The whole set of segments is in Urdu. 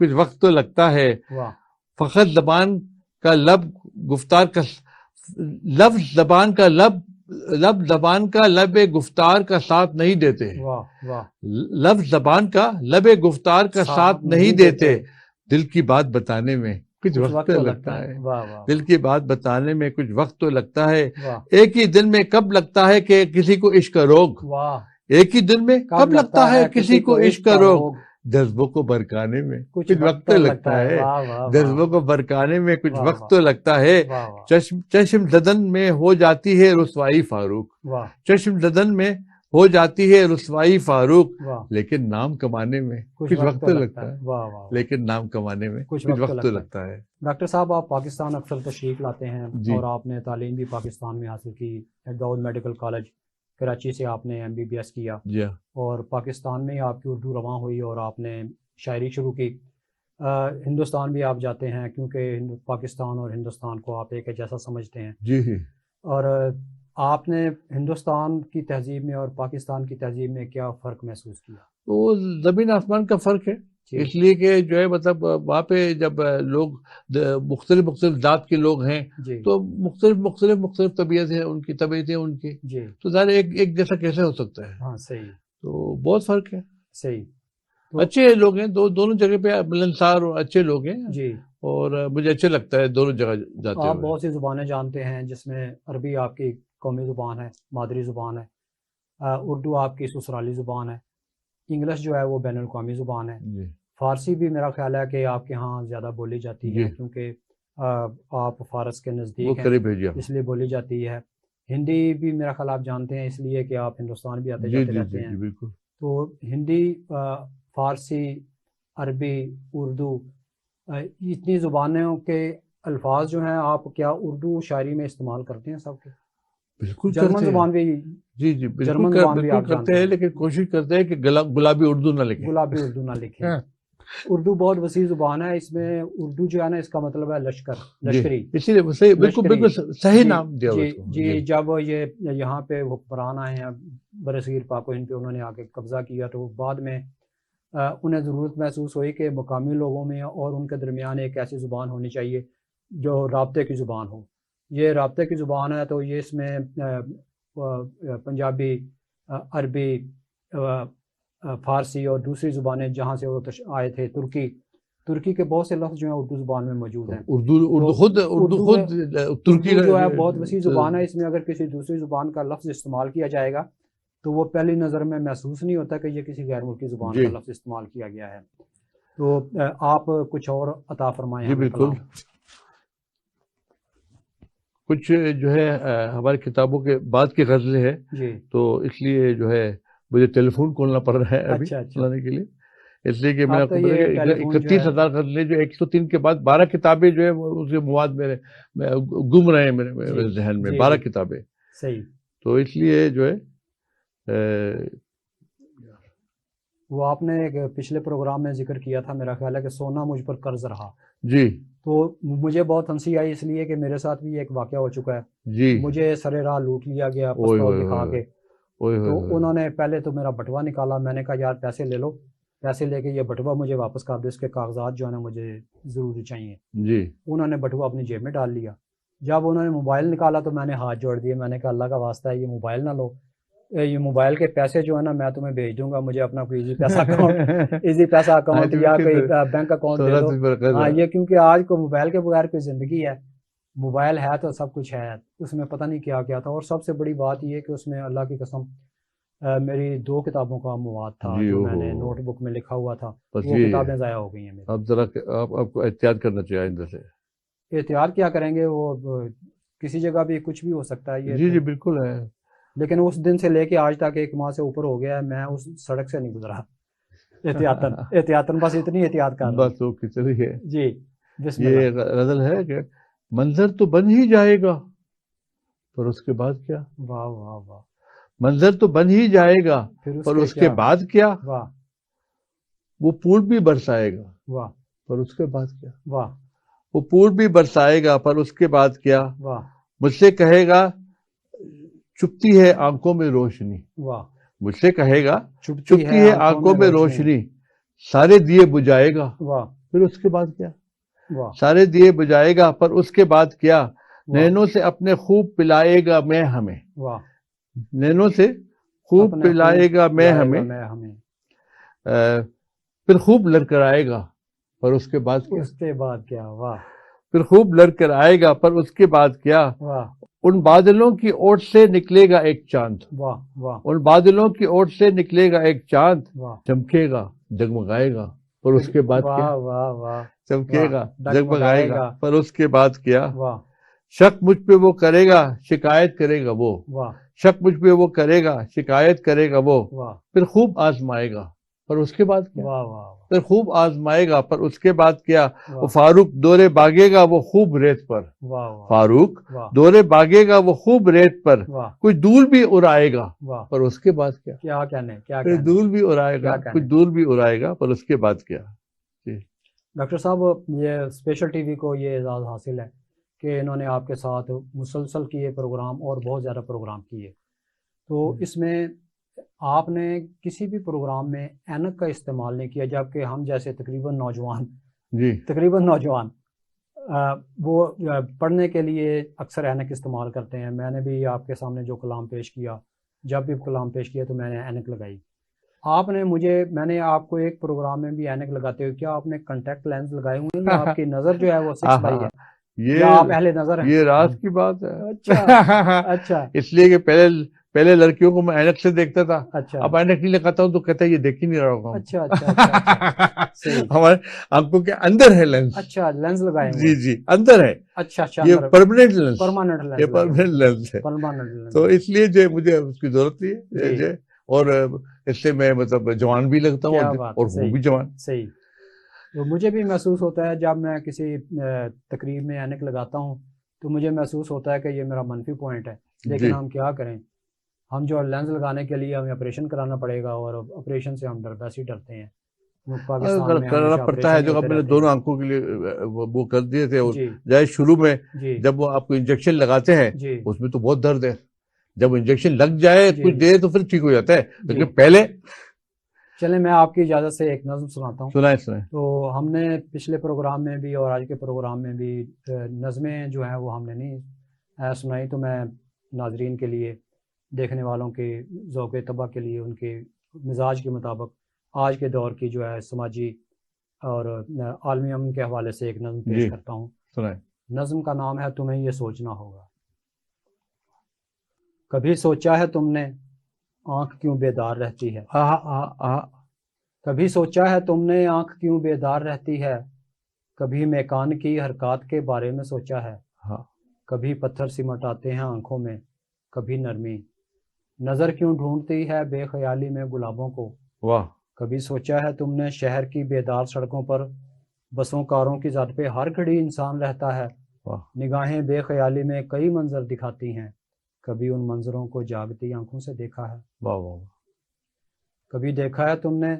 کچھ وقت تو لگتا ہے، فقط زبان کا لب گفتار کا لفظ زبان کا لب گفتار کا ساتھ نہیں دیتے، لفظ زبان کا لب گفتار کا ساتھ نہیں دیتے، دل کی بات بتانے میں کچھ وقت تو لگتا ہے، دل کی بات بتانے میں کچھ وقت تو لگتا ہے، ایک ہی دن میں کب لگتا ہے کہ کسی کو عشق کا روگ، ایک ہی دن میں کب لگتا ہے کسی کو عشق کا روگ، جذبوں کو برکانے میں کچھ وقت تو لگتا ہے، جذبوں کو برکانے میں کچھ وقت تو لگتا ہے، چشم زدن میں ہو جاتی ہے رسوائی فاروق، چشم زدن میں ہو جاتی ہے رسوائی فاروق، لیکن نام کمانے میں کچھ وقت تو لگتا ہے، لیکن نام کمانے میں کچھ وقت تو لگتا ہے۔ ڈاکٹر صاحب، آپ پاکستان اکثر تشریف لاتے ہیں اور آپ نے تعلیم بھی پاکستان میں حاصل کی، داؤد میڈیکل کالج کراچی سے آپ نے MBBS کیا، اور پاکستان میں آپ کی اردو رواں ہوئی اور آپ نے شاعری شروع کی۔ ہندوستان بھی آپ جاتے ہیں کیونکہ پاکستان اور ہندوستان کو آپ ایک جیسا سمجھتے ہیں، جی، اور آپ نے ہندوستان کی تہذیب میں اور پاکستان کی تہذیب میں کیا فرق محسوس کیا؟ وہ زمین آسمان کا فرق ہے، اس لیے کہ جو ہے مطلب وہاں پہ جب لوگ مختلف ذات کے لوگ ہیں تو مختلف طبیعت ہے، ان کی طبیعتیں ان کی، تو ظاہر ایک جیسا کیسے ہو سکتا ہے؟ ہاں صحیح، تو بہت فرق ہے۔ صحیح، اچھے لوگ ہیں، دونوں جگہ پہ ملنسار اور اچھے لوگ ہیں، جی، اور مجھے اچھا لگتا ہے دونوں جگہ جاتے ہیں۔ آپ بہت سی زبانیں جانتے ہیں، جس میں عربی آپ کی قومی زبان ہے، مادری زبان ہے، اردو آپ کی سسرالی زبان ہے، انگلش جو ہے وہ بین الاقوامی زبان ہے، فارسی بھی میرا خیال ہے کہ آپ کے ہاں زیادہ بولی جاتی ہے کیونکہ آپ فارس کے نزدیک ہیں، اس لیے بولی جاتی ہے۔ ہندی بھی میرا خیال آپ جانتے ہیں، اس لیے کہ آپ ہندوستان بھی آتے جاتے رہتے ہیں، تو ہندی، فارسی، عربی، اردو، اتنی زبانوں کے الفاظ جو ہیں، آپ کیا اردو شاعری میں استعمال کرتے ہیں سب کے؟ بالکل، جرمن زبان بھی، جی بالکل کرتے ہیں، لیکن کوشش کرتے ہیں کہ گلابی اردو نہ لکھیں، اردو بہت وسیع زبان ہے، اس میں اردو جو ہے نا، اس کا مطلب ہے لشکری، اسی لیے بالکل صحیح نام دیا اس کو۔ جی، جب یہ یہاں پہ حکمران آئے ہیں برصغیر پاک و ہند پہ، انہوں نے آ کے قبضہ کیا، تو بعد میں انہیں ضرورت محسوس ہوئی کہ مقامی لوگوں میں اور ان کے درمیان ایک ایسی زبان ہونی چاہیے جو رابطے کی زبان ہو۔ یہ رابطے کی زبان ہے، تو یہ اس میں پنجابی، عربی، فارسی اور دوسری زبانیں جہاں سے وہ آئے تھے، ترکی کے بہت سے لفظ جو ہیں اردو زبان میں موجود ہیں۔ اردو خود ترکی جو ہے بہت وسیع زبان ہے، اس میں اگر کسی دوسری زبان کا لفظ استعمال کیا جائے گا تو وہ پہلی نظر میں محسوس نہیں ہوتا کہ یہ کسی غیر ملکی زبان کا لفظ استعمال کیا گیا ہے۔ تو آپ کچھ اور عطا فرمائیں۔ جی بالکل، کچھ جو ہے ہماری کتابوں کے بعد کی غزلیں ہیں، تو اس لیے جو ہے مجھے ٹیلی فون کھولنا پڑ رہا ہے ابھی لانے کے لیے، اس لیے کہ میں 31,000 غزلیں جو 103 کے بعد 12 کتابیں جو ہے اس کے مواد میرے گم رہے ہیں میرے ذہن میں، 12 کتابیں، صحیح، تو اس لیے جو ہے وہ آپ نے ایک پچھلے پروگرام میں ذکر کیا تھا، میرا خیال ہے کہ سونا مجھ پر قرض رہا، جی، تو مجھے بہت ہنسی آئی، اس لیے کہ میرے ساتھ بھی ایک واقعہ ہو چکا ہے، جی، مجھے سرے راہ لوٹ لیا گیا پستول دکھا کے، تو انہوں نے پہلے تو میرا بٹوا نکالا، میں نے کہا یار پیسے لے لو، پیسے لے کے یہ بٹوا مجھے واپس کر دو، اس کے کاغذات جو ہے نا مجھے ضروری چاہیے، جی، انہوں نے بٹوا اپنی جیب میں ڈال لیا، جب انہوں نے موبائل نکالا تو میں نے ہاتھ جوڑ دیے، میں نے کہا اللہ کا واسطہ ہے یہ موبائل نہ لو، یہ موبائل کے پیسے جو ہے نا میں تمہیں بھیج دوں گا، مجھے اپنا کوئی ایزی پیسہ اکاؤنٹ یا کوئی بینک اکاؤنٹ دے دو، ہاں، یہ کیونکہ آج کو موبائل کے بغیر کوئی زندگی ہے، موبائل ہے تو سب کچھ ہے، اس میں پتہ نہیں کیا کیا تھا، اور سب سے بڑی بات یہ کہ اس میں اللہ کی قسم میری 2 کتابوں کا مواد تھا جو میں نے نوٹ بک میں لکھا ہوا تھا، وہ کتابیں ضائع ہو گئی ہیں میری۔ اب ذرا آپ کو احتیاط کرنا چاہیے آئندہ سے۔ احتیاط کیا کریں گے، وہ کسی جگہ بھی کچھ بھی ہو سکتا ہے، جی جی بالکل ہے، لیکن اس دن سے لے کے آج تک 1 ماہ سے اوپر ہو گیا ہے، میں اس سڑک سے نہیں گزرا، احتیاطاً بس اتنی احتیاط کر رہا ہوں۔ بس وہ کچھ ہے جی، بسم اللہ۔ یہ غزل ہے کہ منظر تو بن ہی جائے گا پر اس کے بعد کیا، واہ واہ واہ، منظر تو بن ہی جائے گا پر اس کے بعد کیا، واہ، وہ پھول بھی برسائے گا واہ، پر اس کے بعد کیا، واہ، وہ پھول بھی برسائے گا پر اس کے بعد کیا، واہ، مجھ سے کہے گا چپتی ہے آنکھوں میں روشنی، واہ، مجھ سے کہے گا چپتی ہے آنکھوں میں روشنی، سارے دیے بجھائے گا، واہ، پھر اس کے بعد کیا؟ واہ سارے دیے بجائے گا پر اس کے بعد کیا؟ نینوں سے اپنے خوب پلائے گا میں ہمیں، واہ نینوں سے خوب اپنے پلائے گا میں ہمیں، پھر خوب لڑ کر آئے گا پر اس کے بعد کیا؟ اس کے بعد کیا؟ واہ پھر خوب لڑ کر آئے گا پر اس کے بعد کیا؟ واہ ان بادلوں کی اوٹ سے نکلے گا ایک چاند، واہ واہ ان بادلوں کی اوٹ سے نکلے گا ایک چاند، واہ چمکے گا جگمگائے گا پر اس کے بعد کیا؟ واہ واہ واہ چمکے گا واہ، جگمگائے گا پر اس کے بعد کیا؟ واہ شک مجھ پہ وہ کرے گا شکایت کرے گا وہ، واہ شک مجھ پہ وہ کرے گا شکایت کرے گا وہ، واہ پھر خوب آزمائے گا پر اس کے بعد کیا؟ واہ واہ پھر خوب آزمائے گا پر اس کے بعد کیا؟ وہ واہ فاروق دورے باغے گا وہ خوب ریت پر، واہ واہ فاروق واہ دورے باغے گا وہ خوب ریت پر، واہ کچھ دور بھی اڑائے گا واہ، پر اس کے بعد کیا؟ کیا کہنے، کیا پھر کہنے دور بھی اڑائے گا، کیا کہنے؟ کچھ دور بھی اڑائے گا پر اس کے بعد کیا؟ ڈاکٹر صاحب یہ اسپیشل ٹی وی کو یہ اعزاز حاصل ہے کہ انہوں نے آپ کے ساتھ مسلسل کیے پروگرام اور بہت زیادہ پروگرام کیے، تو اس میں آپ نے کسی بھی پروگرام میں اینک کا استعمال نہیں کیا، جبکہ ہم جیسے تقریباً نوجوان وہ پڑھنے کے لیے اکثر اینک استعمال کرتے ہیں۔ میں نے بھی آپ کے سامنے جو کلام پیش کیا، جب بھی کلام پیش کیا تو میں نے اینک لگائی۔ میں نے آپ کو ایک پروگرام میں بھی اینک لگاتے ہوئے، کیا آپ نے کنٹیکٹ لینس لگائے ہوئے ہیں یا آپ کی نظر جو ہے وہ 6 ہے، یا آپ اہل نظر ہیں؟ یہ راز کی بات ہے۔ اچھا اچھا اس لیے کہ پہلے لڑکیوں کو میں اینک سے دیکھتا تھا، اچھا اب اینک نہیں لگاتا ہوں تو کہتا ہے یہ دیکھ ہی نہیں رہا ہوگا۔ اچھا اچھا صحیح، ہمارے آنکھوں کے اندر ہے لینس۔ اچھا لینس لگائے ہوئے، جی جی اندر ہے، اچھا اچھا، یہ پرماننٹ لینس، پرماننٹ یہ لینس، پرماننٹ لینس ہے، پرماننٹ لینس، تو اس لیے جو مجھے اس کی ضرورت نہیں ہے، جی۔ اور اس سے میں مطلب جوان بھی لگتا کیا ہوں بات اور ہے، وہ صحیح بھی جوان۔ صحیح، تو مجھے بھی محسوس ہوتا ہے جب میں کسی تقریب میں اینک لگاتا ہوں تو مجھے محسوس ہوتا ہے کہ یہ میرا منفی پوائنٹ ہے، لیکن ہم کیا کریں، ہم جو لینس لگانے کے لیے ہمیں آپریشن کرانا پڑے گا، اور آپریشن سے ہم ویسے ہی ڈرتے ہیں۔ پاکستان میں کرنا پڑتا ہے، جو اب میں نے دونوں آنکھوں کے لیے وہ کر دیے تھے، جائے شروع میں جب وہ آپ کو انجیکشن لگاتے ہیں اس میں تو بہت درد ہے، جب انجیکشن لگ جائے کچھ دیر تو پھر ٹھیک ہو جاتا ہے، لیکن پہلے۔ چلیں میں آپ کی اجازت سے ایک نظم سناتا ہوں۔ سنائیں۔ تو ہم نے پچھلے پروگرام میں بھی اور آج کے پروگرام میں بھی نظمیں جو ہیں وہ ہم نے نہیں سنائی، تو میں ناظرین کے لیے، دیکھنے والوں کے ذوق طبع کے لیے، ان کے مزاج کے مطابق آج کے دور کی جو ہے سماجی اور عالمی امن کے حوالے سے ایک نظم پیش کرتا ہوں۔ سنائیں۔ نظم کا نام ہے تمہیں یہ سوچنا ہوگا۔ کبھی سوچا ہے تم نے آنکھ کیوں بیدار رہتی ہے؟ کبھی سوچا ہے تم نے آنکھ کیوں بیدار رہتی ہے؟ کبھی میکان کی حرکات کے بارے میں سوچا ہے؟ کبھی پتھر سمٹ آتے ہیں آنکھوں میں، کبھی نرمی، نظر کیوں ڈھونڈتی ہے بے خیالی میں گلابوں کو؟ واہ۔ کبھی سوچا ہے تم نے شہر کی بیدار سڑکوں پر بسوں کاروں کی ذات پہ ہر گھڑی انسان رہتا ہے، نگاہیں بے خیالی میں کئی منظر دکھاتی ہیں، کبھی ان منظروں کو جاگتی آنکھوں سے دیکھا ہے؟ واہ واہ۔ کبھی دیکھا ہے تم نے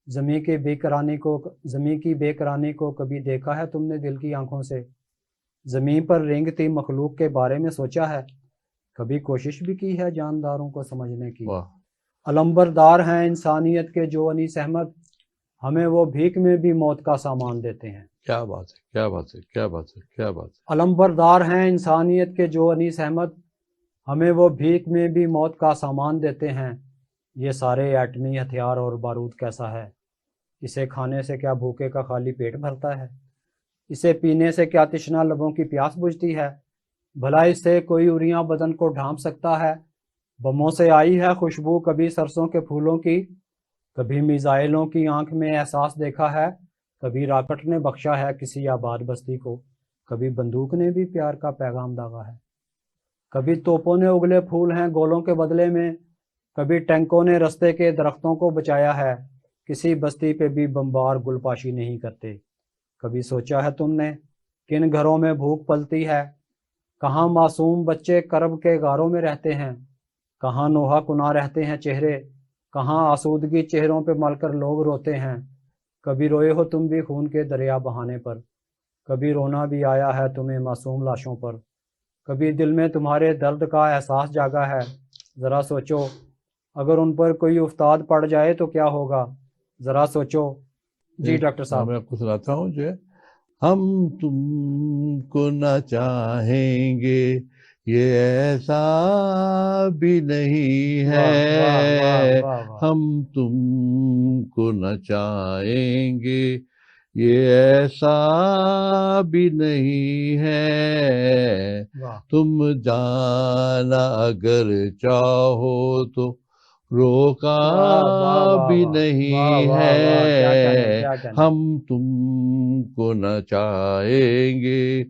زمین کی بے کرانی کو، کبھی دیکھا ہے تم نے دل کی آنکھوں سے زمین پر رینگتی مخلوق کے بارے میں سوچا ہے؟ کبھی کوشش بھی کی ہے جانداروں کو سمجھنے کی؟ علمبردار ہیں انسانیت کے جو انیس احمد، ہمیں وہ بھیک میں بھی موت کا سامان دیتے ہیں۔ کیا بات ہے، کیا بات ہے، کیا بات ہے، کیا بات ہے۔ علمبردار ہیں انسانیت کے جو انیس احمد، ہمیں وہ بھیک میں بھی موت کا سامان دیتے ہیں۔ یہ سارے ایٹمی ہتھیار اور بارود کیسا ہے، اسے کھانے سے کیا بھوکے کا خالی پیٹ بھرتا ہے؟ اسے پینے سے کیا تشنہ لبوں کی پیاس بجھتی ہے؟ بھلا اس سے کوئی اریاں بدن کو ڈھانپ سکتا ہے؟ بموں سے آئی ہے خوشبو کبھی سرسوں کے پھولوں کی، کبھی میزائلوں کی آنکھ میں احساس دیکھا ہے، کبھی راکٹ نے بخشا ہے کسی آباد بستی کو، کبھی بندوق نے بھی پیار کا پیغام داغا ہے، کبھی توپوں نے اگلے پھول ہیں گولوں کے بدلے میں، کبھی ٹینکوں نے رستے کے درختوں کو بچایا ہے، کسی بستی پہ بھی بمبار گل پاشی نہیں کرتے۔ کبھی سوچا ہے تم نے کن گھروں میں بھوک پلتی ہے، کہاں معصوم بچے کرب کے غاروں میں رہتے ہیں، کہاں نوحہ کنا رہتے ہیں چہرے، کہاں آسودگی چہروں پہ مل کر لوگ روتے ہیں۔ کبھی روئے ہو تم بھی خون کے دریا بہانے پر، کبھی رونا بھی آیا ہے تمہیں معصوم لاشوں پر، کبھی دل میں تمہارے درد کا احساس جاگا ہے، ذرا سوچو اگر ان پر کوئی افتاد پڑ جائے تو کیا ہوگا، ذرا سوچو جی ڈاکٹر صاحب میں آپ کو سناتا ہوں جو ہے، ہم تم کو نہ چاہیں گے یہ ایسا بھی نہیں ہے، ہم تم کو نہ چاہیں گے یہ ایسا بھی نہیں ہے، تم جانا اگر چاہو تو روکا بھی نہیں ہے، ہم تم کو نہ چاہیں گے،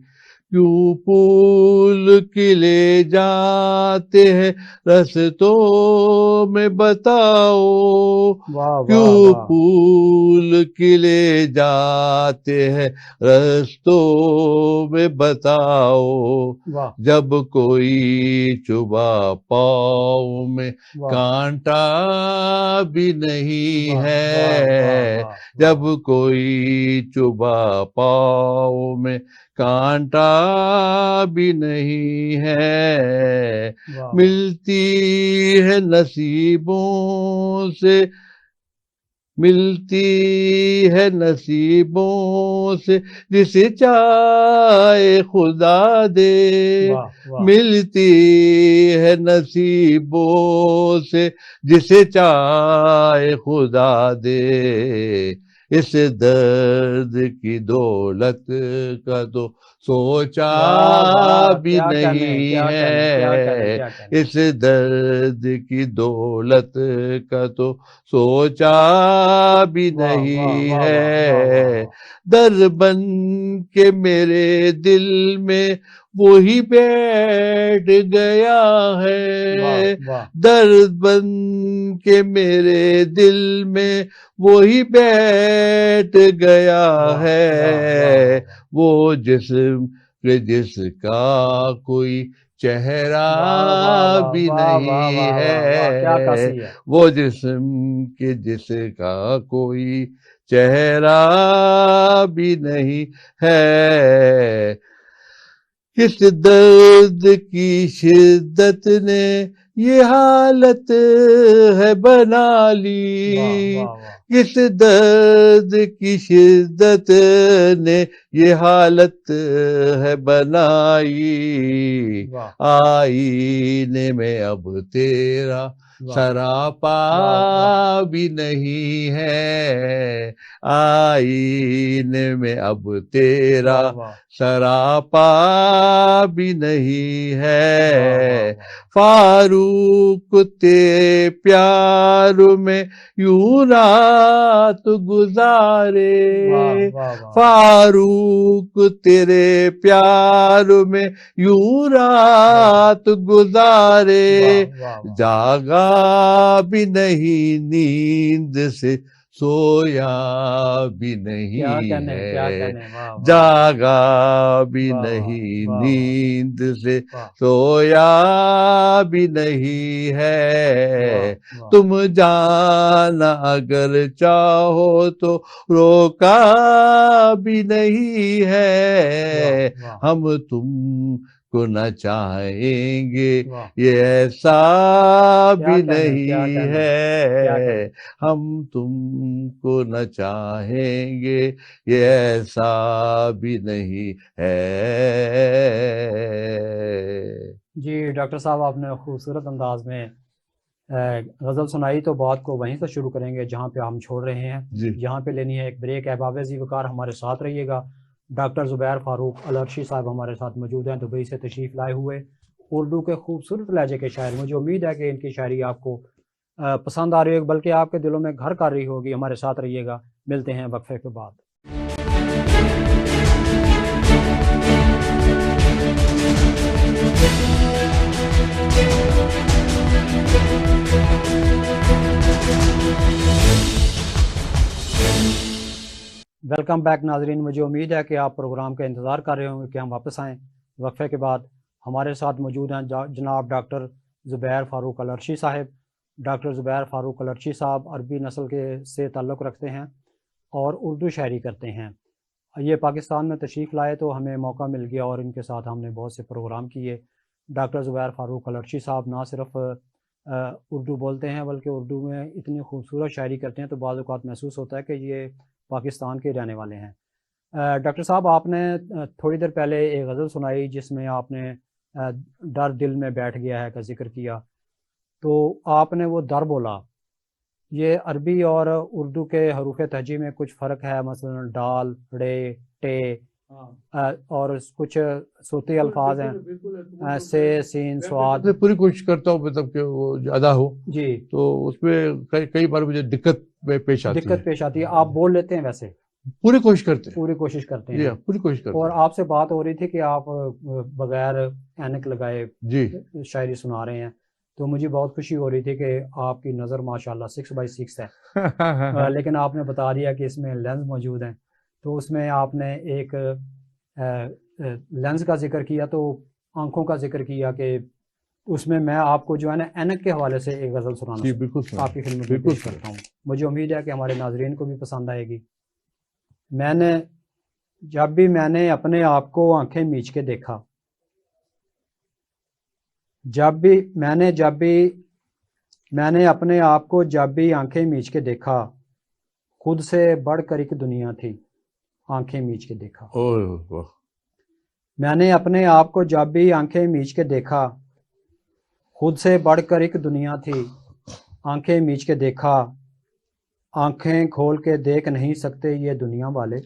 کیوں پھول کھلے جاتے ہیں رستوں میں بتاؤ، کیوں پھول کھلے جاتے ہیں رستوں میں بتاؤ، جب کوئی چبھا پاؤں میں کانٹا بھی نہیں ہے، جب کوئی چبھا پاؤں میں کانٹا بھی نہیں ہے، ملتی ہے نصیبوں سے، ملتی ہے نصیبوں سے جسے چاہے خدا دے، ملتی ہے نصیبوں سے جسے چاہے خدا دے، اس درد کی دولت کا تو سوچا بھی نہیں ہے، اس درد کی دولت کا تو سوچا بھی نہیں ہے، در بن کے میرے دل میں وہی بیٹھ گیا ہے، درد بن کے میرے دل میں وہی بیٹھ گیا ہے، وہ جسم جس کا کوئی چہرہ بھی نہیں ہے، وہ جسم کے جس کا کوئی چہرہ بھی نہیں ہے، کس درد کی شدت نے یہ حالت ہے بنا لی، کس درد کی شدت نے یہ حالت ہے بنائی، آئینے میں اب تیرا سراپا بھی نہیں ہے، آئینے میں اب تیرا سراپا بھی نہیں ہے، فاروق تیرے پیار میں یوں رات گزارے، فاروق تیرے پیار میں یوں رات گزارے، جاگا بھی نہیں نیند سے سویا بھی نہیں ہے، جاگا بھی نہیں نیند سے سویا بھی نہیں ہے، تم جانا اگر چاہو تو روکا بھی نہیں ہے، ہم تم کو نہ چاہیں گے یہ ایسا بھی نہیں ہے، ہم تم کو نہ چاہیں گے یہ ایسا بھی نہیں ہے۔ جی ڈاکٹر صاحب آپ نے خوبصورت انداز میں غزل سنائی، تو بات کو وہیں سے شروع کریں گے جہاں پہ ہم چھوڑ رہے ہیں، یہاں پہ لینی ہے ایک بریک۔ احباب ذی وقار ہمارے ساتھ رہیے گا۔ ڈاکٹر زبیر فاروق العرشی صاحب ہمارے ساتھ موجود ہیں، دبئی سے تشریف لائے ہوئے، اردو کے خوبصورت لہجے کے شاعر۔ مجھے امید ہے کہ ان کی شاعری آپ کو پسند آ رہی ہوگی، بلکہ آپ کے دلوں میں گھر کر رہی ہوگی۔ ہمارے ساتھ رہیے گا، ملتے ہیں وقفے کے بعد۔ ویلکم بیک ناظرین، مجھے امید ہے کہ آپ پروگرام کا انتظار کر رہے ہوں گے کہ ہم واپس آئیں وقفے کے بعد۔ ہمارے ساتھ موجود ہیں جناب ڈاکٹر زبیر فاروق العرشی صاحب۔ ڈاکٹر زبیر فاروق العرشی صاحب عربی نسل کے سے تعلق رکھتے ہیں اور اردو شاعری کرتے ہیں۔ یہ پاکستان میں تشریف لائے تو ہمیں موقع مل گیا اور ان کے ساتھ ہم نے بہت سے پروگرام کیے۔ ڈاکٹر زبیر فاروق العرشی صاحب نہ صرف اردو بولتے ہیں بلکہ اردو میں اتنی خوبصورت شاعری کرتے ہیں تو بعض اوقات محسوس ہوتا ہے کہ یہ پاکستان کے رہنے والے ہیں۔ ڈاکٹر صاحب آپ نے تھوڑی دیر پہلے ایک غزل سنائی جس میں آپ نے ڈر دل میں بیٹھ گیا ہے کا ذکر کیا، تو آپ نے وہ در بولا، یہ عربی اور اردو کے حروف تہجی میں کچھ فرق ہے؟ مثلا ڈال، رے، ٹے اور کچھ صوتی الفاظ ہیں سے، سین، سواد۔ پوری کوشش کرتا ہوں مطلب کہ وہ ادا ہو جی، تو اس میں کئی بار مجھے دقت پیش آتی ہے۔ آپ بول لیتے ہیں ویسے؟ پوری کوشش کرتے ہیں، پوری کوشش کرتے ہیں جی ہاں، پوری کوشش کرتے اور ہیں۔ آپ سے بات ہو رہی تھی کہ آپ بغیر اینک لگائے جی شاعری سنا رہے ہیں، تو مجھے بہت خوشی ہو رہی تھی کہ آپ کی نظر ماشاءاللہ 6x6 ہے، لیکن آپ نے بتا دیا کہ اس میں لینز موجود ہیں، تو اس میں آپ نے ایک لینز کا ذکر کیا، تو آنکھوں کا ذکر کیا کہ اس میں میں آپ کو جو ہے نا اینک کے حوالے سے ایک غزل جی بالکل آپ کی خدمت میں پیش کرتا ہوں۔ مجھے امید ہے کہ ہمارے ناظرین کو بھی پسند آئے گی۔ جب بھی میں نے اپنے آپ کو آنکھیں میچ کے دیکھا، میں نے اپنے آپ کو جب بھی آنکھیں میچ کے دیکھا، خود سے بڑھ کر ایک دنیا تھی، آنکھیں میچ کے دیکھا۔ میں نے اپنے آپ کو جب بھی آنکھیں میچ کے دیکھا، خود سے بڑھ کر ایک دنیا تھی، آنکھیں میچ کے دیکھا، آنکھیں کھول کے دیکھ نہیں سکتے یہ دنیا والے،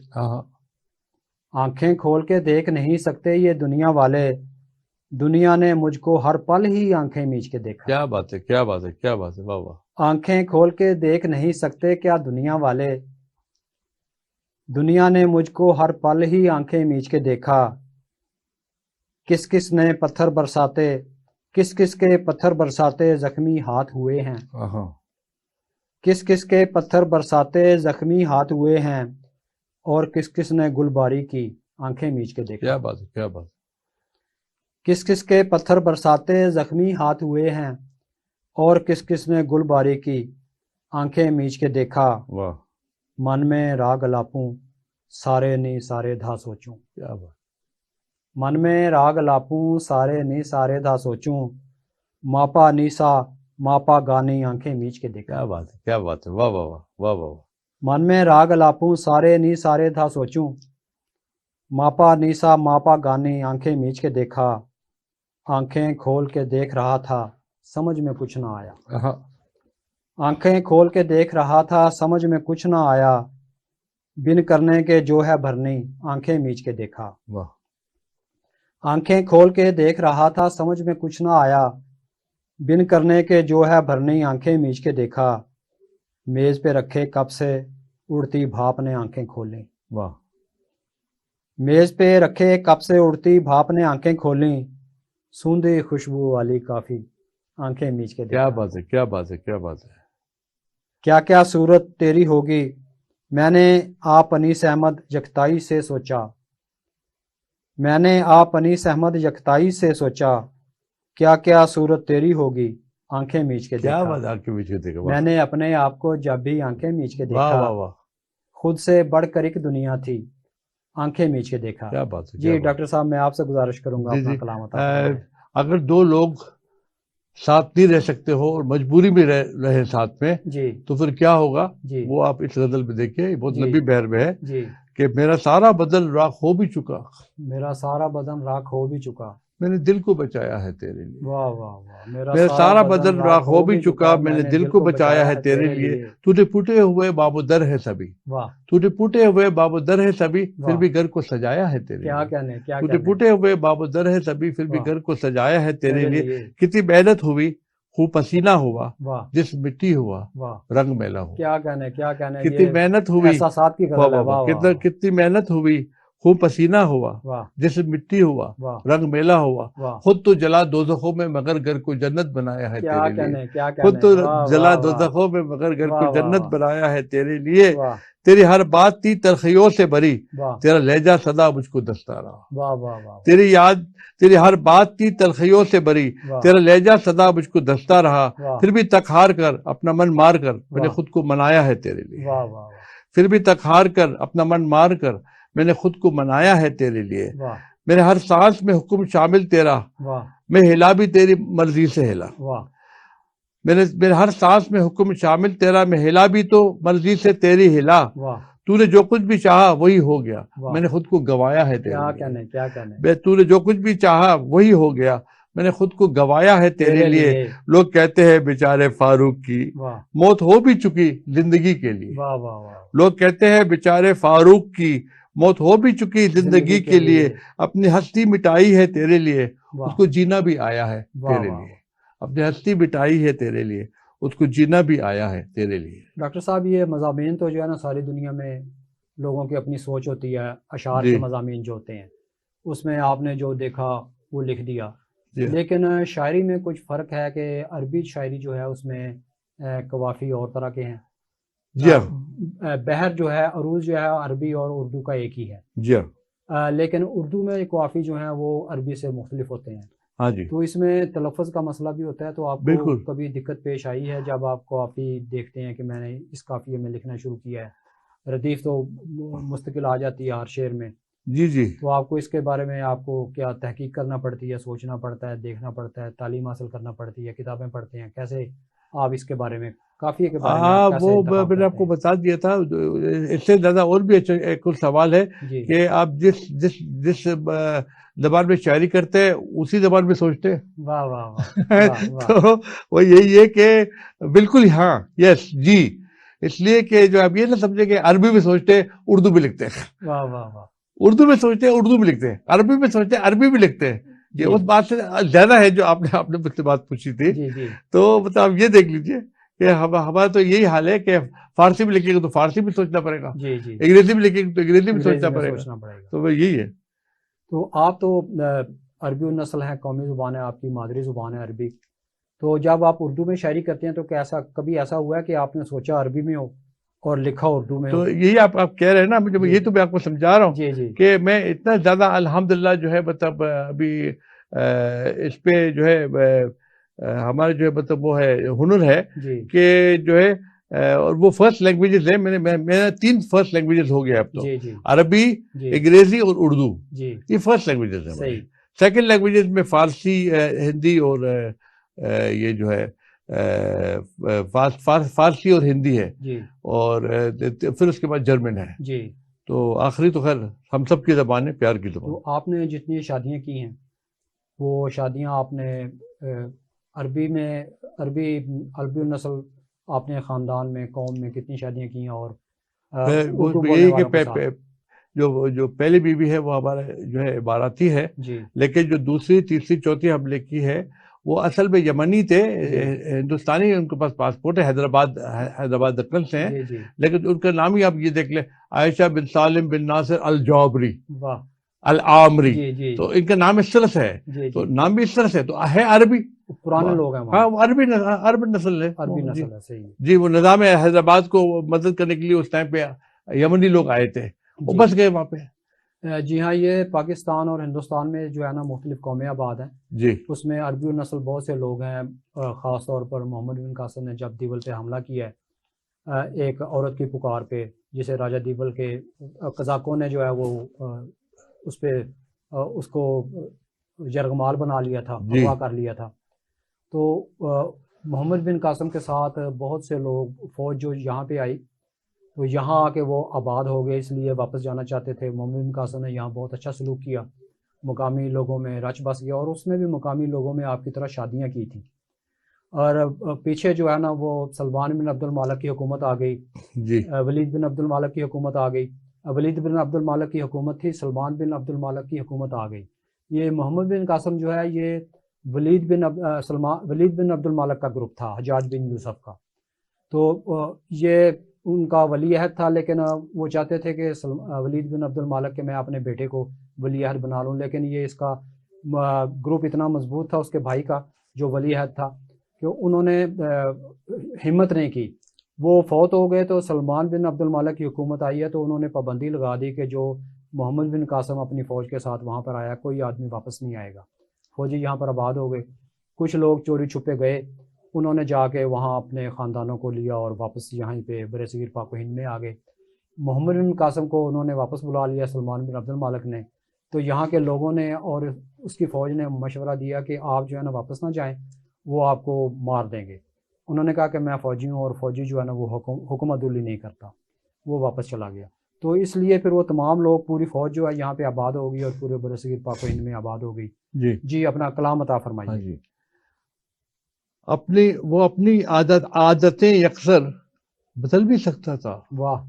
آنکھیں کھول کے دیکھ نہیں سکتے یہ دنیا والے، دنیا نے مجھ کو ہر پل ہی آنکھیں میچ کے دیکھا۔ کیا بات ہے، کیا بات ہے، کیا بات ہے، واہ واہ۔ آنکھیں کھول کے دیکھ نہیں سکتے کیا دنیا والے، دنیا نے مجھ کو ہر پل ہی آنکھیں میچ کے دیکھا، کس کس نے پتھر برساتے، کس کس کے پتھر برساتے زخمی ہاتھ ہوئے ہیں، کس کس کے پتھر برساتے زخمی ہاتھ ہوئے ہیں، اور کس کس نے گل باری کی آنکھیں میچ کے دیکھا۔ کیا بات ہے، کیا بات ہے۔ کس کس کے پتھر برساتے زخمی ہاتھ ہوئے ہیں، اور کس کس نے گل باری کی آنکھیں میچ کے دیکھا، واہ، من میں راگ لاپوں سارے نی سارے دھا سوچوں، کیا بات، من میں راگ لاپوں سارے نی سارے دھا سوچوں، ماپا نیسا ماپا گانی آنکھیں میچ کے دیکھا۔ کیا بات ہے، کیا بات ہے، واہ واہ واہ، واہ واہ واہ۔ من میں راگ لاپوں سارے نی سارے دھا سوچوں، ماپا نیسا ماپا گانی آنکھیں میچ کے دیکھا، آنکھیں کھول کے دیکھ رہا تھا سمجھ میں کچھ نہ آیا، آنکھیں کھول کے دیکھ رہا تھا سمجھ میں کچھ نہ آیا، بن کرنے کے جو ہے بھرنی آنکھیں میچ کے دیکھا، واہ، آنکھیں کھول کے دیکھ رہا تھا سمجھ میں کچھ نہ آیا، بن کرنے کے جو ہے بھرنی آنکھیں میچ کے دیکھا، میز پہ رکھے کپ سے اڑتی بھاپ نے آنکھیں کھولیں، واہ، میز پہ رکھے کپ سے اڑتی بھاپ نے آنکھیں کھولیں، سوندھی خوشبو والی کافی آنکھیں میچ کے دیکھا۔ کیا بات ہے، کیا بات ہے، کیا بات ہے۔ کیا کیا صورت تیری ہوگی میں نے آپ انیس احمد یکتائی سے سوچا، میں نے آپ انیس احمد یکتائی سے سوچا، کیا کیا صورت تیری ہوگی آنکھیں میچ کے کیا دیکھا، بات ہے، آنکھیں میچ کے دیکھا، میں نے اپنے آپ کو جب بھی آنکھیں میچ کے واہ دیکھا، واہ واہ، خود سے بڑھ کر ایک دنیا تھی، آنکھیں میچ کے دیکھا۔ کیا بات ہے۔ جی ڈاکٹر صاحب میں آپ سے گزارش کروں گا جی اپنا جی، کلام عطا فرمائیں۔ اگر دو لوگ ساتھ نہیں رہ سکتے ہو اور مجبوری میں رہے ساتھ میں، جی تو پھر کیا ہوگا؟ جی وہ آپ اس غزل میں دیکھیں، بہت جی لمبی بحر میں ہے جی، کہ میرا سارا بدن راکھ ہو بھی چکا، میرا سارا بدن راکھ ہو بھی چکا، میں نے دل کو بچایا ہے تیرے لیے، واہ واہ واہ، میرا سارا بدن راکھ ہو بھی چکا، میں نے دل کو بچایا ہے تیرے لیے، تجھے پھوٹے ہوئے باب و در ہے سبھی، واہ، تجھے پھوٹے ہوئے باب و در ہے سبھی، پھر بھی گھر کو سجایا ہے تیرے کیا لیے، کہنے، کیا تجھے کہنے، پھوٹے ہوئے باب و در ہے سبھی، پھر بھی واہ، گھر کو سجایا ہے تیرے تیرے لیے، لیے، کتنی محنت ہوئی، خوب پسینہ ہوا، واہ جس مٹی ہوا واہ، رنگ میلا ہوا، کیا کہنے، کیا کہنے، کتنی یہ محنت ہوئی، احساسات کی واہ غزل ہے، واہ واہ واہ، واہ کتنی محنت ہوئی، خوب پسینہ ہوا، واہ جس مٹی ہوا واہ رنگ میلا ہوا، واہ، خود تو جلا دوزخوں میں مگر گھر کو جنت بنایا ہے کیا تیرے لیے، کہنے، کیا خود کہنے، تو واہ جلا واہ واہ، دوزخوں میں مگر گھر واہ کو واہ جنت واہ، بنایا ہے تیرے لیے، واہ تیری ہر بات تھی تلخیوں سے بھری، واہ تیرا لہجہ سدا مجھ کو دستہ رہا، واہ واہ واہ، تیری یاد، تیری ہر بات تھی تلخیوں سے بھری، واہ تیرا لہجہ سدا مجھ کو دستہ رہا، واہ، پھر بھی تک ہار کر اپنا من مار کر میں نے واہ، خود کو منایا ہے تیرے لیے، واہ واہ پھر بھی تک ہار کر اپنا من مار کر میں نے خود کو منایا ہے تیرے لیے، واہ میرے ہر سانس میں حکم شامل تیرا، واہ میں ہلا بھی تیری مرضی سے ہلا، واہ، میرے ہر سانس میں حکم شامل تیرا، میں ہلا بھی تو مرضی سے تیری ہلا، واہ تو نے جو کچھ بھی چاہا وہی ہو گیا، میں نے خود کو گوایا ہے تیرے لیے. کیا کہنے تو نے جو کچھ بھی چاہا وہی ہو گیا، میں نے خود کو گوایا ہے تیرے لیے. لوگ کہتے ہیں بیچارے فاروق کی موت ہو بھی چکی زندگی کے لیے. لوگ کہتے ہیں بیچارے فاروق کی موت ہو بھی چکی زندگی کے لیے، اپنی ہستی مٹائی ہے تیرے لیے، اس کو جینا بھی آیا ہے تیرے لیے. اپنی ہستی مٹائی ہے تیرے لیے، اس کو جینا بھی آیا ہے تیرے لیے. ڈاکٹر صاحب یہ مضامین تو جو ہے نا ساری دنیا میں لوگوں کی اپنی سوچ ہوتی ہے، اشعار کے مضامین جو ہوتے ہیں اس میں آپ نے جو دیکھا وہ لکھ دیا. لیکن شاعری میں کچھ فرق ہے کہ عربی شاعری جو ہے اس میں قوافی اور طرح کے ہیں. بحر جو ہے، عروض جو ہے عربی اور اردو کا ایک ہی ہے. لیکن اردو میں قوافی جو ہیں وہ عربی سے مختلف ہوتے ہیں. ہاں جی. تو اس میں تلفظ کا مسئلہ بھی ہوتا ہے. تو آپ کو کبھی دقت پیش آئی ہے جب آپ قافی دیکھتے ہیں کہ میں نے اس قافیے میں لکھنا شروع کیا ہے؟ ردیف تو مستقل آ جاتی ہے ہر شعر میں. جی. تو آپ کو اس کے بارے میں آپ کو کیا تحقیق کرنا پڑتی ہے، سوچنا پڑتا ہے، دیکھنا پڑتا ہے، تعلیم حاصل کرنا پڑتی ہے، کتابیں پڑھتے ہیں؟ کیسے آپ اس کے بارے میں، قافیے کے بارے میں وہ میں نے آپ کو بتا دیا تھا. اس سے زیادہ اور بھی اچھا ایک سوال ہے کہ آپ جس زبان میں شاعری کرتے ہیں اسی زبان میں سوچتے ہیں. واہ واہ واہ. تو وہ یہی ہے کہ بالکل ہاں، یس جی. اس لیے کہ جو آپ یہ نہ سمجھے کہ عربی میں سوچتے ہیں اردو بھی لکھتے ہیں. واہ واہ واہ. اردو میں سوچتے ہیں اردو بھی لکھتے ہیں، عربی میں سوچتے ہیں عربی بھی لکھتے ہیں. یہ اس بات سے زیادہ ہے جو آپ نے مجھ سے بات پوچھی تھی. تو مطلب آپ یہ دیکھ لیجئے کہ ہمارا تو یہی حال ہے کہ فارسی میں لکھیں گے تو فارسی بھی سوچنا پڑے گا، انگریزی میں لکھیں گے تو انگریزی بھی سوچنا پڑے گا. تو وہ یہی ہے. تو آپ تو عربی النسل ہیں، قومی زبان ہے آپ کی، مادری زبان ہے عربی. تو جب آپ اردو میں شاعری کرتے ہیں تو کبھی ایسا ہوا ہے کہ آپ نے سوچا عربی میں ہو اور لکھا اردو میں ہو؟ تو یہی آپ کہہ رہے ہیں نا، مجھے یہ تو میں آپ کو سمجھا رہا ہوں کہ میں اتنا زیادہ الحمدللہ جو ہے مطلب ابھی اس پہ جو ہے ہمارا جو ہے مطلب وہ ہے ہنر ہے کہ جو ہے اور وہ فرسٹ لینگویجز ہے. میرا 3 فرسٹ لینگویجز ہو گیا اب تو، عربی، انگریزی اور اردو. یہ فرسٹ لینگویجز ہیں. سیکنڈ لینگویجز میں فارسی، ہندی اور یہ جو ہے فارسی اور ہندی ہے، اور پھر اس کے بعد جرمن ہے. تو آخری تو خیر ہم سب کی زبان ہے، پیار کی زبان. تو آپ نے جتنی شادیاں کی ہیں وہ شادیاں آپ نے عربی النسل آپ نے خاندان میں، قوم میں کتنی شادیاں کی ہیں؟ اور یہی کہ جو پہلی بیوی ہے وہ ہمارا جو ہے اماراتی ہے، لیکن جو دوسری، تیسری، چوتھی ہم نے کی ہے وہ اصل میں یمنی تھے، ہندوستانی ان کے پاس پاسپورٹ ہے، حیدرآباد دکن سے ہیں، لیکن ان کا نام ہی آپ یہ دیکھ لیں، عائشہ بن سالم بن ناصر الجوبری العامری. تو ان کا نام اس طرح سے ہے، تو نام بھی اس طرح سے، تو ہے عربی، پرانے لوگ ہیں. ہاں عربی نسل ہے. عربی نسل ہے، صحیح. جی وہ نظام حیدرآباد کو مدد کرنے کے لیے اس ٹائم پہ یمنی لوگ آئے تھے، وہ بس گئے وہاں پہ. جی ہاں، یہ پاکستان اور ہندوستان میں جو ہے نا مختلف قومیں آباد ہیں. جی اس میں عربی النسل بہت سے لوگ ہیں. خاص طور پر محمد بن قاسم نے جب دیول پہ حملہ کیا ہے ایک عورت کی پکار پہ، جسے راجہ دیول کے قزاقوں نے جو ہے وہ اس پہ اس کو یرغمال بنا لیا تھا، اغوا کر لیا تھا. تو محمد بن قاسم کے ساتھ بہت سے لوگ، فوج جو یہاں پہ آئی تو یہاں آ کے وہ آباد ہو گئے، اس لیے واپس جانا چاہتے تھے. محمد بن قاسم نے یہاں بہت اچھا سلوک کیا، مقامی لوگوں میں رچ بس گیا، اور اس نے بھی مقامی لوگوں میں آپ کی طرح شادیاں کی تھیں. اور پیچھے جو ہے نا وہ سلمان بن عبد المالک کی حکومت آ گئی، ولید بن عبد المالک کی حکومت آ گئی. ولید بن عبد المالک کی حکومت تھی، سلمان بن عبد المالک کی حکومت آ گئی. یہ محمد بن قاسم جو ہے یہ ولید بن عبد المالک کا گروپ تھا، حجاج بن یوسف کا. تو یہ ان کا ولی عہد تھا، لیکن وہ چاہتے تھے کہ ولید بن عبد المالک کے میں اپنے بیٹے کو ولی عہد بنا لوں، لیکن یہ اس کا گروپ اتنا مضبوط تھا اس کے بھائی کا جو ولی عہد تھا کہ انہوں نے ہمت نہیں کی. وہ فوت ہو گئے تو سلمان بن عبد المالک کی حکومت آئی ہے، تو انہوں نے پابندی لگا دی کہ جو محمد بن قاسم اپنی فوج کے ساتھ وہاں پر آیا کوئی آدمی واپس نہیں آئے گا. فوجی یہاں پر آباد ہو گئے. کچھ لوگ چوری چھپے گئے، انہوں نے جا کے وہاں اپنے خاندانوں کو لیا اور واپس یہاں پہ برصغیر پاک و ہند میں آ گئے. محمد بن قاسم کو انہوں نے واپس بلا لیا سلمان بن عبد المالک نے. تو یہاں کے لوگوں نے اور اس کی فوج نے مشورہ دیا کہ آپ جو ہے نا واپس نہ جائیں، وہ آپ کو مار دیں گے. انہوں نے کہا کہ میں فوجی ہوں اور فوجی جو ہے نا وہ حکم عدولی نہیں کرتا. وہ واپس چلا گیا. تو اس لیے پھر وہ تمام لوگ، پوری فوج جو ہے یہاں پہ آباد ہو گئی اور پورے برصغیر پاک و ہند میں آباد ہو گئی. جی جی اپنا کلام عطا فرمائیے. ہاں جی. اپنی عادتیں یکسر بدل بھی سکتا تھا. واہ.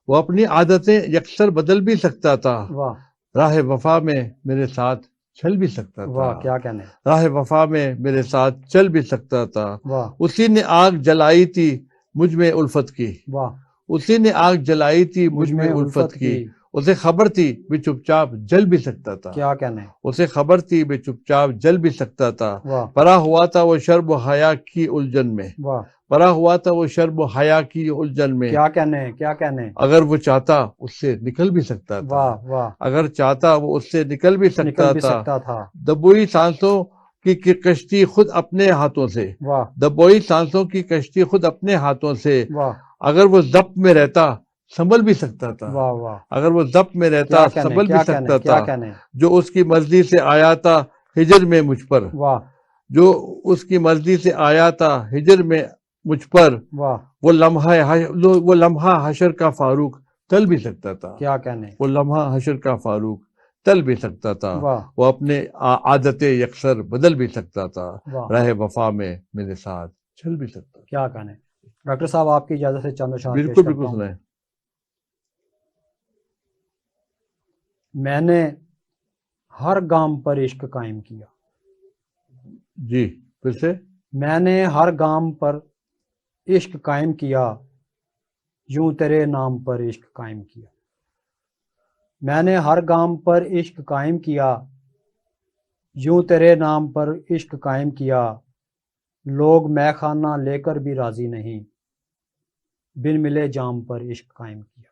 وہ اپنی عادتیں یکسر بدل بھی سکتا تھا. واہ. راہ وفا میں میرے ساتھ چل بھی سکتا تھا. واہ کیا کہنے. راہ وفا میں میرے ساتھ چل بھی سکتا تھا. واہ. اسی نے آگ جلائی تھی مجھ میں الفت کی. واہ. اسی نے آگ جلائی تھی مجھ میں الفت کی. اسے خبر تھی میں چپ چاپ جل بھی سکتا تھا. کیا کہنے. اسے خبر تھی میں چپ چاپ جل بھی سکتا تھا. واہ. پڑا ہوا تھا وہ شرم و حیا کی الجھن میں. واہ. پڑا ہوا تھا وہ شرم و حیا کی الجھن میں. کیا کہنے. کیا کہنے. اگر وہ چاہتا اس سے نکل بھی سکتا تھا. واہ واہ. اگر چاہتا وہ اس سے نکل بھی نکل بھی سکتا سکتا تھا. دبوئی سانسوں کی کشتی خود اپنے ہاتھوں سے. واہ. دبوئی سانسوں کی کشتی خود اپنے ہاتھوں سے. واہ. اگر وہ ضبط میں رہتا سنبھل بھی سکتا تھا. واہ واہ. اگر وہ ضبط میں رہتا سنبھل بھی سکتا تھا. جو اس کی مرضی سے آیا تھا ہجر میں مجھ پر. واہ. جو اس کی مرضی سے آیا تھا ہجر میں مجھ پر. واہ. وہ لمحہ حشر کا فاروق تل بھی سکتا تھا. کیا کہنے. وہ لمحہ حشر کا فاروق تل بھی سکتا تھا. وہ اپنے عادتیں یکسر بدل بھی سکتا تھا. راہ وفا میں میرے ساتھ چل بھی سکتا. کیا کہنے. ڈاکٹر صاحب آپ کی اجازت سے چند اشعار بالکل بالکل سنائیں. میں نے ہر گام پر عشق قائم کیا. جی پھر سے. میں نے ہر گام پر عشق قائم کیا یوں تیرے نام پر عشق قائم کیا. میں نے ہر گام پر عشق قائم کیا یوں تیرے نام پر عشق قائم کیا. لوگ مے خانہ لے کر بھی راضی نہیں بن ملے جام پر عشق قائم کیا.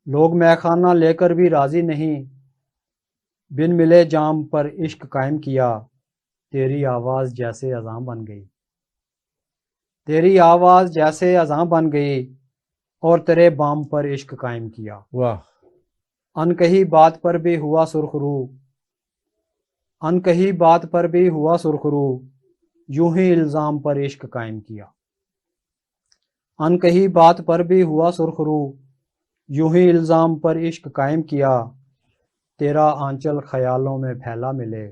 لوگ مے خانہ لے کر بھی راضی نہیں بن ملے جام پر عشق قائم کیا. تیری آواز جیسے اذان بن گئی. تیری آواز جیسے اذان بن گئی اور تیرے بام پر عشق قائم کیا. واہ. ان کہی بات پر بھی ہوا سرخرو. ان کہی بات پر بھی ہوا سرخرو یوں ہی الزام پر عشق قائم کیا. ان کہی بات پر بھی ہوا سرخرو یوں ہی الزام پر عشق قائم کیا. تیرا آنچل خیالوں میں پھیلا ملے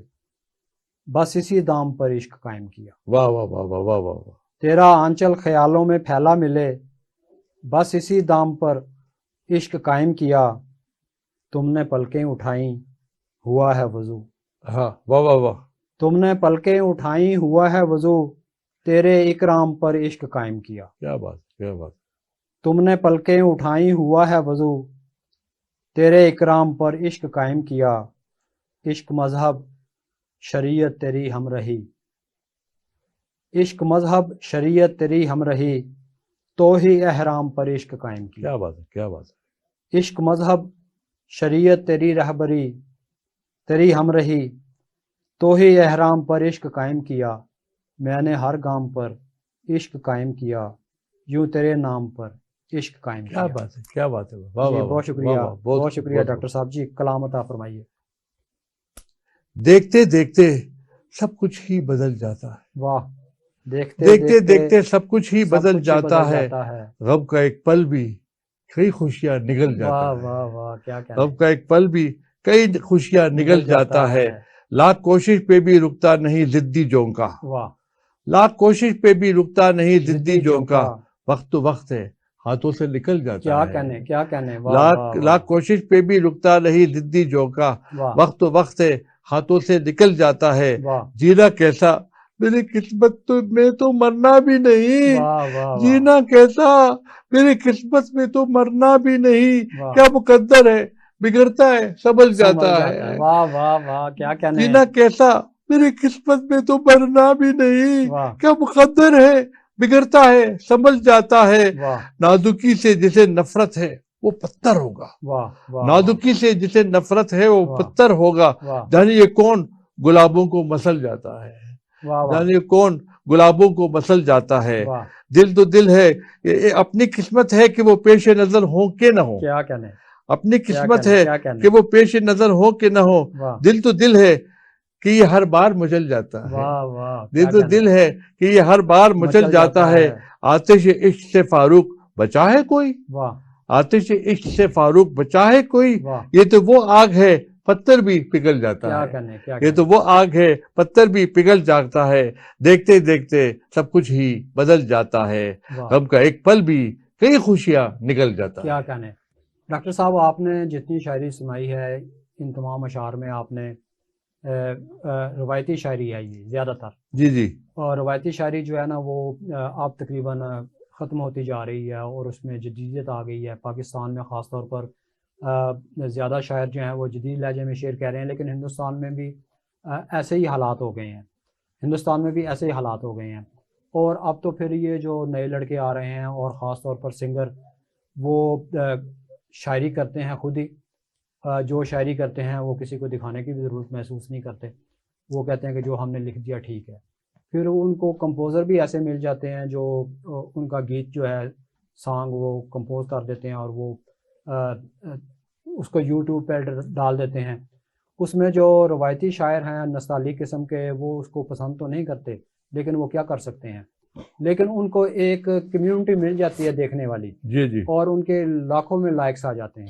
بس اسی دام پر عشق قائم کیا. واہ واہ واہ واہ واہ واہ. تیرا آنچل خیالوں میں پھیلا ملے بس اسی دام پر عشق قائم کیا. تم نے پلکیں اٹھائیں ہوا ہے وضو. ہاں واہ واہ واہ. تم نے پلکیں اٹھائیں ہوا ہے وضو تیرے اکرام پر عشق قائم کیا. کیا بات کیا بات. تم نے پلکیں اٹھائیں ہوا ہے وضو تیرے اکرام پر عشق قائم کیا. عشق مذہب شریعت تیری ہم رہی. عشق مذہب شریعت تیری ہم رہی تو ہی احرام پر عشق قائم کیا. کیا بات ہے کیا بات ہے. عشق مذہب شریعت تیری رہبری تیری ہم رہی تو ہی احرام پر عشق قائم کیا. میں نے ہر گام پر عشق قائم کیا یوں تیرے نام پر عشق قائم کیا. کیا بات ہے کیا بات ہے. بہت شکریہ بہت شکریہ ڈاکٹر صاحب جی. کلام عطا فرمائیے. دیکھتے دیکھتے سب کچھ ہی بدل جاتا ہے. واہ. دیکھتے دیکھتے سب کچھ ہی بدل جاتا ہے. غم کا ایک پل بھی کئی خوشیاں نگل جاتا ہے. واہ واہ کیا کہنا. غم کا ایک پل بھی کئی خوشیاں نگل جاتا ہے. لاکھ کوشش پہ بھی رکتا نہیں ضدی جونکا. واہ. لاکھ کوشش پہ بھی رکتا نہیں ضدی جونکا. وقت تو وقت ہے ہاتھوں سے نکل جاتا کیا ہے. کہنے کیا کہنے. لاکھ کوشش پہ بھی رکتا نہیں ضدی جونکا. وقت تو وقت ہے ہاتھوں سے نکل جاتا ہے. جینا کیسا میری قسمت میں تو مرنا بھی نہیں. جینا کیسا میری قسمت میں تو مرنا بھی نہیں. کیا مقدر ہے بگڑتا ہے سنبھل جاتا ہے. واہ واہ واہ کیا کہنے. جینا کیسا میری قسمت میں تو مرنا بھی نہیں. کیا مقدر ہے بگڑتا ہے سنبھل جاتا ہے. نازکی سے جسے نفرت ہے وہ پتھر ہوگا. نازکی سے جسے نفرت ہے وہ پتھر ہوگا. جانے یہ کون گلابوں کو مسل جاتا ہے. جانے کون گلابوں کو مسل جاتا ہے. دل تو دل ہے اپنی قسمت ہے کہ وہ پیش نظر ہو کہ نہ ہو. کیا کہنے. اپنی قسمت ہے کہ وہ پیش نظر ہو کہ نہ ہو. دل تو دل ہے کہ یہ ہر بار مچل جاتا ہے. دل تو دل ہے کہ یہ ہر بار مچل جاتا ہے. آتش عشق سے فاروق بچا ہے کوئی. آتش عشق سے فاروق بچا ہے کوئی، واہ یہ تو وہ آگ ہے پتھر بھی پگھل جاتا کیا ہے، کہنے کیا یہ کہنے تو وہ آگ ہے پتھر بھی پگھل جاتا ہے، دیکھتے دیکھتے سب کچھ ہی بدل جاتا ہے، واہ غم کا ایک پل بھی کئی خوشیاں نکل جاتا کیا ہے۔ کہنے۔ ڈاکٹر صاحب آپ نے جتنی شاعری سنائی ہے ان تمام اشعار میں آپ نے روایتی شاعری ہے یہ زیادہ تر، جی جی اور روایتی شاعری جو ہے نا وہ اب تقریباً ختم ہوتی جا رہی ہے، اور اس میں جدیدیت آ گئی ہے۔ پاکستان میں خاص طور پر زیادہ شاعر جو ہیں وہ جدید لہجے میں شعر کہہ رہے ہیں، لیکن ہندوستان میں بھی ایسے ہی حالات ہو گئے ہیں، ہندوستان میں بھی ایسے ہی حالات ہو گئے ہیں۔ اور اب تو پھر یہ جو نئے لڑکے آ رہے ہیں اور خاص طور پر سنگر، وہ شاعری کرتے ہیں خود ہی، جو شاعری کرتے ہیں وہ کسی کو دکھانے کی بھی ضرورت محسوس نہیں کرتے، وہ کہتے ہیں کہ جو ہم نے لکھ دیا ٹھیک ہے۔ پھر ان کو کمپوزر بھی ایسے مل جاتے ہیں جو ان کا گیت جو ہے سانگ وہ کمپوز کر دیتے ہیں اور وہ اس کو یوٹیوب پہ ڈال دیتے ہیں۔ اس میں جو روایتی شاعر ہیں نستعلیق قسم کے، وہ اس کو پسند تو نہیں کرتے، لیکن وہ کیا کر سکتے ہیں، لیکن ان کو ایک کمیونٹی مل جاتی ہے دیکھنے والی، جی جی اور ان کے لاکھوں میں لائکس آ جاتے ہیں۔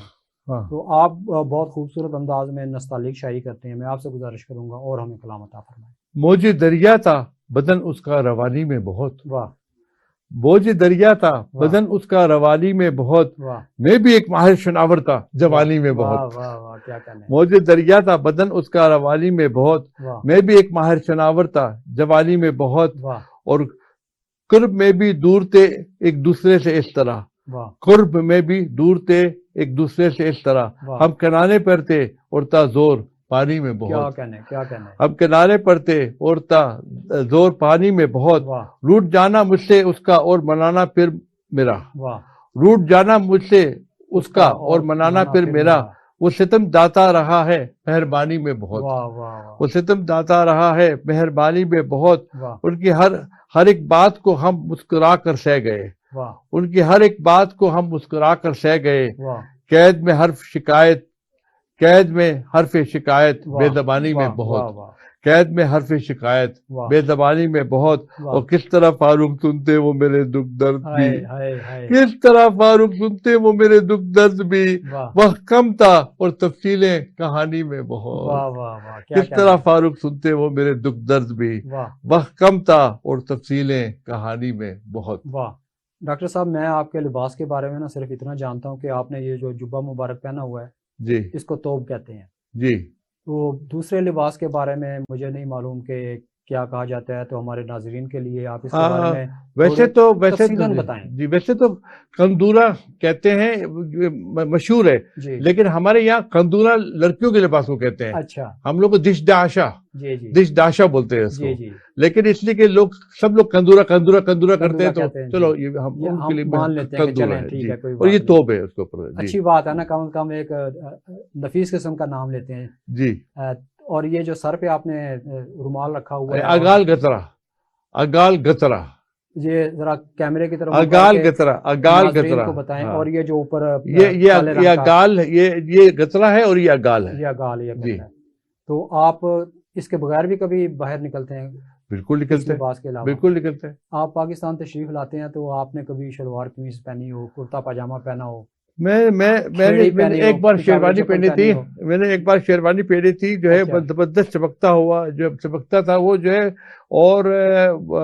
ہاں تو آپ بہت خوبصورت انداز میں نستعلیق شاعری کرتے ہیں، میں آپ سے گزارش کروں گا اور ہمیں کلام عطا فرمائیں۔ موج دریا تھا بدن اس کا روانی میں بہت، واہ بوجھ دریا تھا واہ بدن اس کا روانی میں بہت، واہ میں بھی ایک ماہر شناور تھا جوانی میں واہ بہت، واہ واہ کیا کہنے، موج دریا تھا بدن اس کا روانی میں بہت، واہ میں بھی ایک ماہر شناور تھا جوانی میں بہت، واہ اور قرب میں بھی دور تھے ایک دوسرے سے اس طرح، واہ قرب میں بھی دور تھے ایک دوسرے سے اس طرح، واہ ہم کنارے پر تھے اور تا زور پانی میں کیا بہت، کہنے کیا کہنے، ہم کنارے پر تھے اور تا زور پانی میں بہت، واہ روٹ جانا مجھ سے اس کا اور منانا پھر میرا، واہ روٹ جانا مجھ سے اس کا اور منانا پھر میرا، وہ ستم داتا رہا ہے مہربانی میں بہت، واہ واہ وہ ستم داتا رہا ہے مہربانی میں بہت، واہ ان کی ہر ایک بات کو ہم مسکرا کر سہ گئے، واہ ان کی ہر ایک بات کو ہم مسکرا کر سہ گئے، واہ قید میں حرف شکایت بے زبانی میں واہ بہت، واہ واہ قید میں حرف شکایت واہ بے زبانی میں بہت، واہ اور کس طرح فاروق سنتے وہ میرے دکھ درد بھی، ہائے ہائے ہائے کس طرح فاروق سنتے وہ میرے دکھ درد بھی، واہ وقت کم تھا اور تفصیلیں کہانی میں بہت، واہ واہ واہ کیا کس طرح فاروق سنتے وہ میرے دکھ درد بھی، واہ وقت کم تھا اور تفصیلیں کہانی میں بہت۔ واہ۔ ڈاکٹر صاحب میں آپ کے لباس کے بارے میں نا صرف اتنا جانتا ہوں کہ آپ نے یہ جو جبہ مبارک پہنا ہوا ہے جی اس کو توب کہتے ہیں، جی تو دوسرے لباس کے بارے میں مجھے نہیں معلوم کہ کیا کہا جاتا ہے، تو ہمارے ناظرین کے لیے آپ اس کے بارے میں ویسے تو تفصیلاً بتائیں۔ جی ویسے تو قندورہ کہتے ہیں مشہور ہے، جی لیکن ہمارے یہاں قندورہ لڑکیوں کے لباس کو کہتے ہیں، اچھا ہم لوگ کو دش داشا جی جی دش داشا بولتے ہیں اس کو، جی جی لیکن اس لیے کہ سب لوگ قندورہ کرتے ہیں تو کہتے ہیں، چلو جی یہ ہم یہ ان کے لیے مان لیتے ہیں کہ قندورہ چلیں ہے ٹھیک جی، ہے کوئی اور یہ بات نہیں، توب ہے اس کے اوپر جی اچھی بات ہے نا، کم از کم ایک نفیس قسم کا نام لیتے ہیں۔ جی اور یہ جو سر پہ آپ نے رومال رکھا ہوا ہے، اگال گترا یہ ذرا کیمرے کی طرف اگال ناظرین گترا کو بتائیں، ہاں، اور یہ جو اوپر یہ کالے رنگ کا اگال یہ گترا ہے اور یہ اگال ہے یہ گال یہ جی، کرتا ہے، تو آپ اس کے بغیر بھی کبھی باہر نکلتے ہیں بالکل اس نکلتے ہیں، لباس کے علاوہ؟ بالکل نکلتے ہیں۔ آپ پاکستان تشریف لاتے ہیں تو آپ نے کبھی شلوار قمیض پہنی ہو، کرتا پاجامہ پہنا ہو، میں نے ایک بار شیروانی پہنی تھی، جو ہے اچھا زبردست چمکتا ہوا، جو چمکتا تھا وہ جو ہے، اور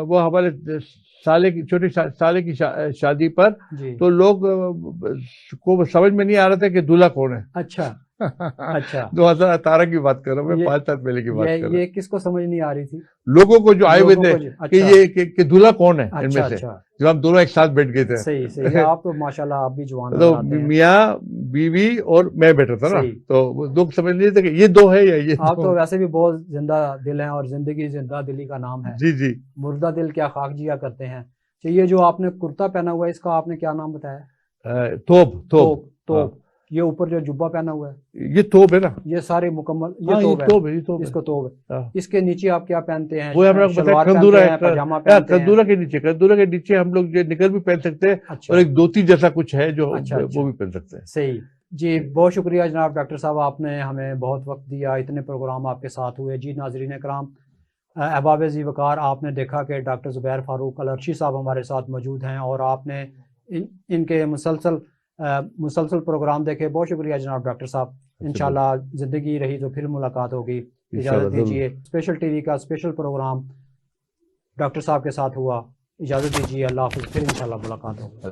وہ ہمارے چھوٹے سالے کی شادی پر، جی تو لوگ کو سمجھ میں نہیں آ رہا تھا کہ دولہا کون ہے۔ اچھا اچھا 2018 کی بات کر رہا ہوں میں، یہ 5 سال پہلے کی بات کر رہا ہوں۔ یہ کس کو سمجھ نہیں آ رہی تھی؟ لوگوں کو جو آئے ہوئے لوگوں تھے کو جو- کہ اچھا یہ کہ دولہا کون ہے ان اچھا میں سے، اچھا جب ہم دونوں ایک ساتھ بیٹھ گئے تھے، صحیح صحیح، آپ تو ماشاءاللہ آپ بھی جوان تو نظر آتے ہیں، میاں بیوی اور میں بیٹھا تھا نا، صحیح۔ تو وہ لوگ سمجھ نہیں تھے کہ یہ دو ہے یا یہ آپ تو دو۔ ویسے بھی بہت زندہ دل ہیں، اور زندگی زندہ دلی کا نام ہے، جی جی مردہ دل کیا خاک جیا کرتے ہیں۔ تو یہ جو آپ نے کرتا پہنا ہوا ہے اس کا آپ نے کیا نام بتایا؟ توب توب۔ یہ اوپر جو جبہ پہنا ہوا ہے یہ توب ہے نا، یہ سارے مکمل ہاں یہ یہ توب ہے، توب ہے، یہ توب اس ہے۔ کو توب ہے۔ ہاں، اس کے نیچے آپ کیا پہنتے ہیں؟ وہ ہم لوگ شلوار کندورہ پہنتے ہیں، ہے، پاجامہ پہنتے ہیں؟ کندورہ کے نیچے ہم لوگ جو نکر بھی پہن سکتے ہیں، اچھا اور ایک دھوتی جیسا کچھ ہے جو اچھا وہ بھی پہن سکتے ہیں۔ صحیح جی، بہت شکریہ جناب ڈاکٹر صاحب، آپ نے ہمیں بہت وقت دیا، اتنے پروگرام آپ کے ساتھ ہوئے۔ جی ناظرین کرام، احباب ذی وقار، آپ نے دیکھا کہ ڈاکٹر زبیر فاروق العرشی صاحب ہمارے ساتھ موجود ہیں، اور آپ نے ان کے مسلسل مسلسل پروگرام دیکھے. بہت شکریہ جناب ڈاکٹر صاحب. انشاءاللہ زندگی رہی تو پھر ملاقات ہوگی. اجازت دیجیے. اسپیشل ٹی وی کا اسپیشل پروگرام ڈاکٹر صاحب کے ساتھ ہوا. اجازت دیجیے. اللہ حافظ. پھر انشاءاللہ ملاقات ہوگی.